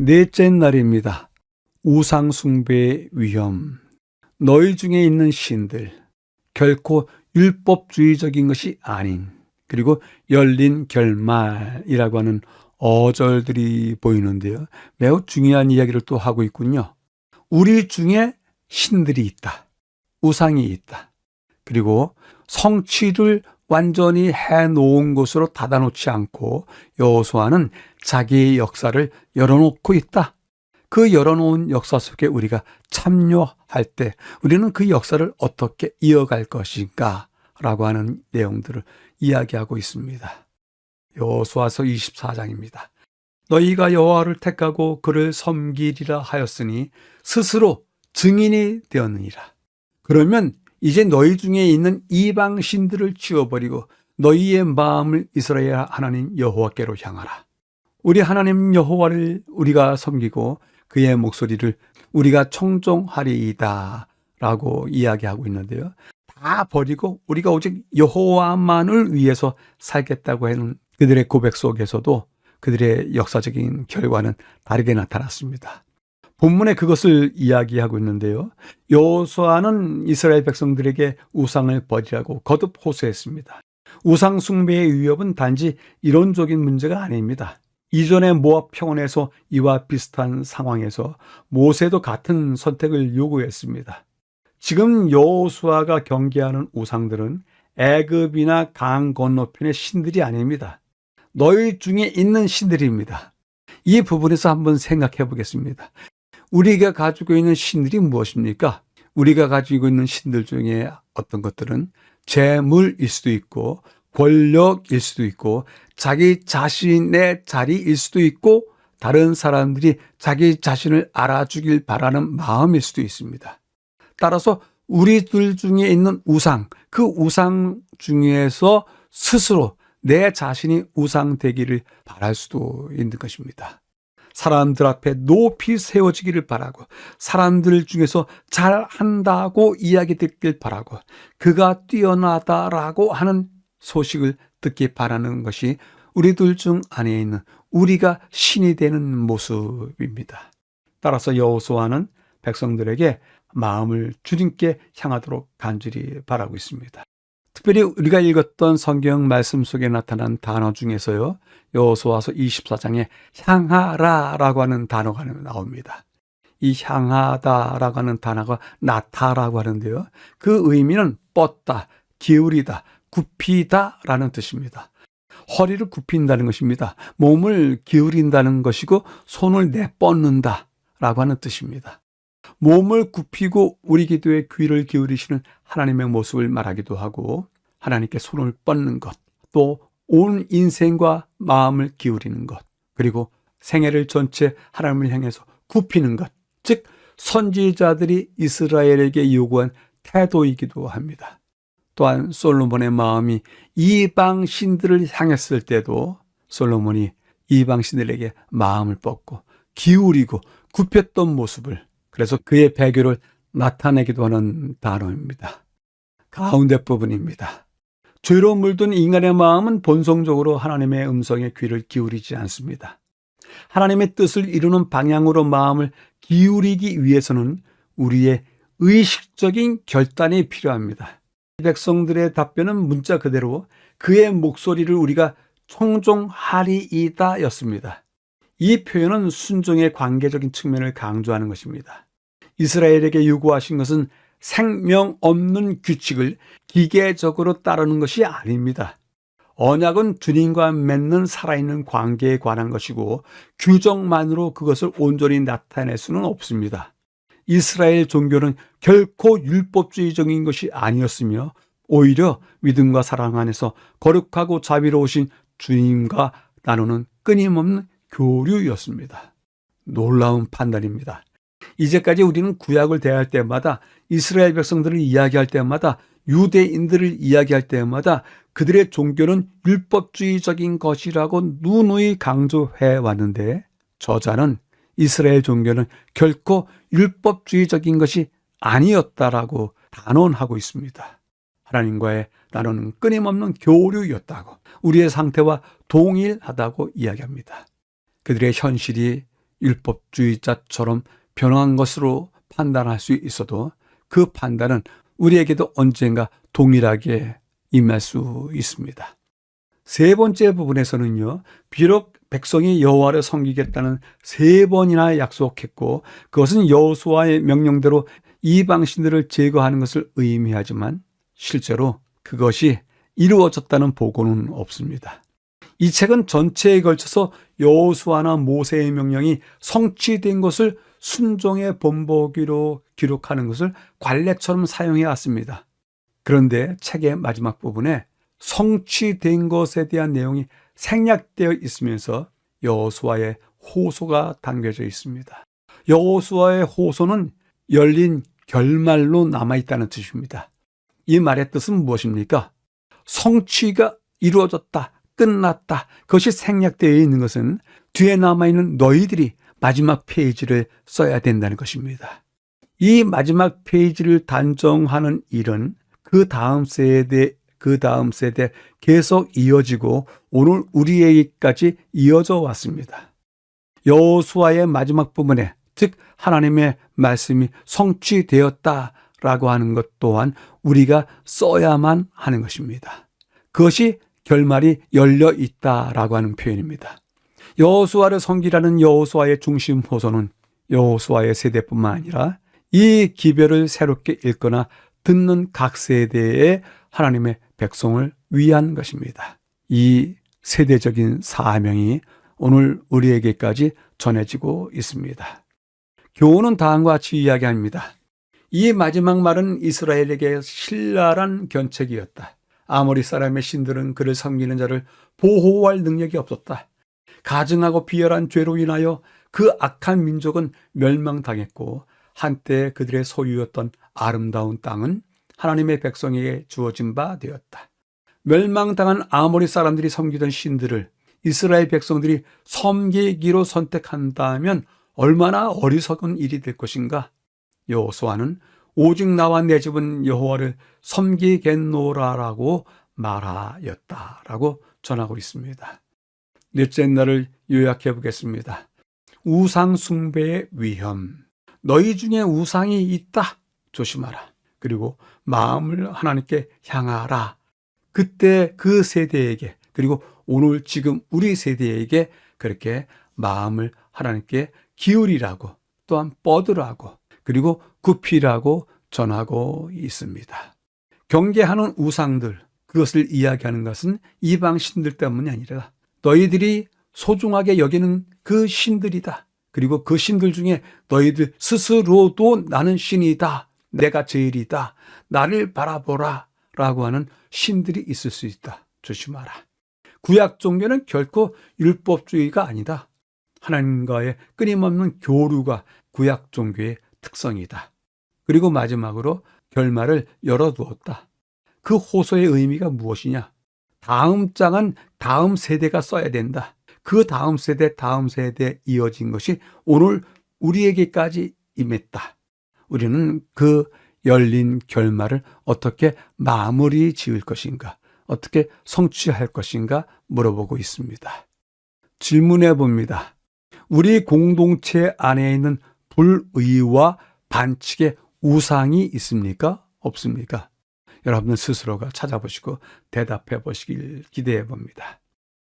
넷째 날입니다. 우상숭배의 위험. 너희 중에 있는 신들, 결코 율법주의적인 것이 아닌, 그리고 열린 결말이라고 하는 어절들이 보이는데요. 매우 중요한 이야기를 또 하고 있군요. 우리 중에 신들이 있다. 우상이 있다. 그리고 성취를 완전히 해놓은 것으로 닫아놓지 않고 여호수아는 자기의 역사를 열어놓고 있다. 그 열어놓은 역사 속에 우리가 참여할 때 우리는 그 역사를 어떻게 이어갈 것인가 라고 하는 내용들을 이야기하고 있습니다. 여호수아서 24장입니다. 너희가 여호와를 택하고 그를 섬기리라 하였으니 스스로 증인이 되었느니라. 그러면 이제 너희 중에 있는 이방 신들을 치워버리고 너희의 마음을 이스라엘 하나님 여호와께로 향하라. 우리 하나님 여호와를 우리가 섬기고 그의 목소리를 우리가 청종하리이다 라고 이야기하고 있는데요. 다 버리고 우리가 오직 여호와만을 위해서 살겠다고 하는 그들의 고백 속에서도 그들의 역사적인 결과는 다르게 나타났습니다. 본문에 그것을 이야기하고 있는데요. 여호수아는 이스라엘 백성들에게 우상을 버리라고 거듭 호소했습니다. 우상 숭배의 위협은 단지 이론적인 문제가 아닙니다. 이전의 모압 평원에서 이와 비슷한 상황에서 모세도 같은 선택을 요구했습니다. 지금 여호수아가 경계하는 우상들은 애굽이나 강 건너편의 신들이 아닙니다. 너희 중에 있는 신들입니다. 이 부분에서 한번 생각해 보겠습니다. 우리가 가지고 있는 신들이 무엇입니까? 우리가 가지고 있는 신들 중에 어떤 것들은 재물일 수도 있고 권력일 수도 있고 자기 자신의 자리일 수도 있고 다른 사람들이 자기 자신을 알아주길 바라는 마음일 수도 있습니다. 따라서 우리들 중에 있는 우상, 그 우상 중에서 스스로 내 자신이 우상 되기를 바랄 수도 있는 것입니다. 사람들 앞에 높이 세워지기를 바라고 사람들 중에서 잘한다고 이야기 듣길 바라고 그가 뛰어나다라고 하는 소식을 듣기 바라는 것이 우리들 중 안에 있는 우리가 신이 되는 모습입니다. 따라서 여호수아는 백성들에게 마음을 주님께 향하도록 간절히 바라고 있습니다. 특별히 우리가 읽었던 성경 말씀 속에 나타난 단어 중에서요. 여호수아서 24장에 향하라라고 하는 단어가 나옵니다. 이 향하다라고 하는 단어가 나타라고 하는데요. 그 의미는 뻗다, 기울이다, 굽히다라는 뜻입니다. 허리를 굽힌다는 것입니다. 몸을 기울인다는 것이고 손을 내뻗는다라고 하는 뜻입니다. 몸을 굽히고 우리 기도에 귀를 기울이시는 하나님의 모습을 말하기도 하고 하나님께 손을 뻗는 것, 또 온 인생과 마음을 기울이는 것, 그리고 생애를 전체 하나님을 향해서 굽히는 것, 즉 선지자들이 이스라엘에게 요구한 태도이기도 합니다. 또한 솔로몬의 마음이 이방 신들을 향했을 때도 솔로몬이 이방 신들에게 마음을 뻗고 기울이고 굽혔던 모습을, 그래서 그의 배교를 나타내기도 하는 단어입니다. 가운데 부분입니다. 죄로 물든 인간의 마음은 본성적으로 하나님의 음성에 귀를 기울이지 않습니다. 하나님의 뜻을 이루는 방향으로 마음을 기울이기 위해서는 우리의 의식적인 결단이 필요합니다. 백성들의 답변은 문자 그대로 그의 목소리를 우리가 청종하리이다 였습니다. 이 표현은 순종의 관계적인 측면을 강조하는 것입니다. 이스라엘에게 요구하신 것은 생명 없는 규칙을 기계적으로 따르는 것이 아닙니다. 언약은 주님과 맺는 살아있는 관계에 관한 것이고 규정만으로 그것을 온전히 나타낼 수는 없습니다. 이스라엘 종교는 결코 율법주의적인 것이 아니었으며 오히려 믿음과 사랑 안에서 거룩하고 자비로우신 주님과 나누는 끊임없는 교류였습니다. 놀라운 판단입니다. 이제까지 우리는 구약을 대할 때마다 이스라엘 백성들을 이야기할 때마다 유대인들을 이야기할 때마다 그들의 종교는 율법주의적인 것이라고 누누이 강조해 왔는데 저자는 이스라엘 종교는 결코 율법주의적인 것이 아니었다라고 단언하고 있습니다. 하나님과의 나누는 끊임없는 교류였다고, 우리의 상태와 동일하다고 이야기합니다. 그들의 현실이 율법주의자처럼 변화한 것으로 판단할 수 있어도 그 판단은 우리에게도 언젠가 동일하게 임할 수 있습니다. 세 번째 부분에서는요, 비록 백성이 여호와를 섬기겠다는 3번이나 약속했고 그것은 여호수아의 명령대로 이방신들을 제거하는 것을 의미하지만 실제로 그것이 이루어졌다는 보고는 없습니다. 이 책은 전체에 걸쳐서 여호수아나 모세의 명령이 성취된 것을 순종의 본보기로 기록하는 것을 관례처럼 사용해 왔습니다. 그런데 책의 마지막 부분에 성취된 것에 대한 내용이 생략되어 있으면서 여호수아의 호소가 담겨져 있습니다. 여호수아의 호소는 열린 결말로 남아있다는 뜻입니다. 이 말의 뜻은 무엇입니까? 성취가 이루어졌다, 끝났다. 그것이 생략되어 있는 것은 뒤에 남아있는 너희들이 마지막 페이지를 써야 된다는 것입니다. 이 마지막 페이지를 단정하는 일은 그 다음 세대 계속 이어지고 오늘 우리에게까지 이어져 왔습니다. 여호수아의 마지막 부분에, 즉 하나님의 말씀이 성취되었다라고 하는 것 또한 우리가 써야만 하는 것입니다. 그것이 결말이 열려 있다라고 하는 표현입니다. 여호수아를 섬기라는 여호수아의 중심 호소는 여호수아의 세대뿐만 아니라 이 기별을 새롭게 읽거나 듣는 각 세대의 하나님의 백성을 위한 것입니다. 이 세대적인 사명이 오늘 우리에게까지 전해지고 있습니다. 교훈은 다음과 같이 이야기합니다. 이 마지막 말은 이스라엘에게 신랄한 견책이었다. 아모리 사람의 신들은 그를 섬기는 자를 보호할 능력이 없었다. 가증하고 비열한 죄로 인하여 그 악한 민족은 멸망당했고 한때 그들의 소유였던 아름다운 땅은 하나님의 백성에게 주어진 바 되었다. 멸망당한 아모리 사람들이 섬기던 신들을 이스라엘 백성들이 섬기기로 선택한다면 얼마나 어리석은 일이 될 것인가? 여호수아는 오직 나와 내 집은 여호와를 섬기겠노라라고 말하였다라고 전하고 있습니다. 넷째 날을 요약해 보겠습니다. 우상 숭배의 위험. 너희 중에 우상이 있다. 조심하라. 그리고 마음을 하나님께 향하라. 그때 그 세대에게, 그리고 오늘 지금 우리 세대에게 그렇게 마음을 하나님께 기울이라고, 또한 뻗으라고, 그리고 굽히라고 전하고 있습니다. 경계하는 우상들, 그것을 이야기하는 것은 이방 신들 때문이 아니라 너희들이 소중하게 여기는 그 신들이다. 그리고 그 신들 중에 너희들 스스로도 나는 신이다. 내가 제일이다. 나를 바라보라. 라고 하는 신들이 있을 수 있다. 조심하라. 구약 종교는 결코 율법주의가 아니다. 하나님과의 끊임없는 교류가 구약 종교의 특성이다. 그리고 마지막으로 결말을 열어두었다. 그 호소의 의미가 무엇이냐? 다음 장은 다음 세대가 써야 된다. 그 다음 세대 이어진 것이 오늘 우리에게까지 임했다. 우리는 그 열린 결말을 어떻게 마무리 지을 것인가, 어떻게 성취할 것인가 물어보고 있습니다. 질문해 봅니다. 우리 공동체 안에 있는 불의와 반칙의 우상이 있습니까? 없습니까? 여러분 스스로가 찾아보시고 대답해 보시길 기대해 봅니다.